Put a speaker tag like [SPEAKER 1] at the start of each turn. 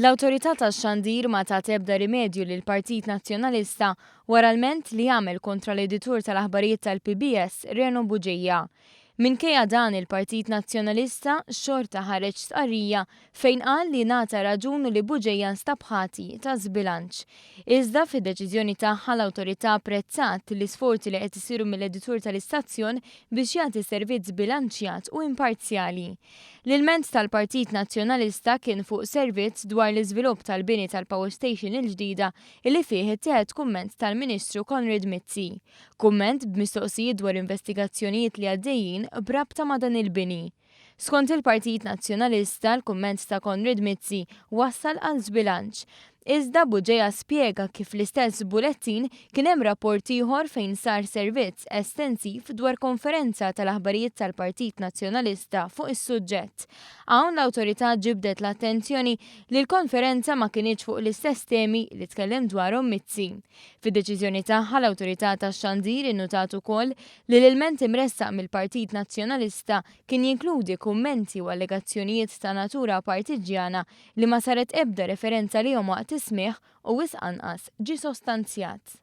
[SPEAKER 1] L-Awtorità tax-Xandir ma tat ebda rimedju lil Partit Nazzjonalista wara l-ment li jagħmel kontra l-editur tal-aħbarijiet tal-PBS Reno Buġija. Minkejja dan il-Partit Nazzjonalista xorta ħareġ stqarrija fejn qal li ngħata raġun li Buġija nstab ħati ta' żbilanċ. Iżda fid-deċiżjoni tagħha l-Awtorità apprezzat l-isforzi li qed isiru mill-editur tal-istazzjon biex jagħti servizz bilanċjat u imparzjali. L-ilment tal-Partit Nazzjonalista kien fuq servizz dwar l-iżvilupp tal-bini tal-Power Station il-ġdida illi fih ittieħed kumment tal-Ministru Konrad Mizzi. Kumment b'mistoqsijiet dwar investigazzjonijiet li għaddejjin brabta ma' dan il-bini. Skont il-Partit Nazzjonalista, l-kumment ta' Konrad Mizzi wassal għal żbilanċ. Iżda Buġeja spjega kif l-istess bulettin kien hemm rapport ieħor fejn sar servizz estensiv dwar konferenza tal-aħbarijiet tal-Partit Nazzjonalista fuq is-suġġett. Hawn l-awtorità ġibdet l-attenzjoni li l-konferenza ma kienx fuq l-istess temi li tkellem dwarhom Mizzi. Fid-deċiżjoni tagħha l-Awtorità tax-Xandir innutat ukoll li l-ilment imressaq mill-Partit Nazzjonalista kien jinkludi kummenti u allegazzjonijiet ta' natura partiġjana li ma saret ebda referenza lihom waqt is-smigħ u wisq anqas ġie sostanzjat.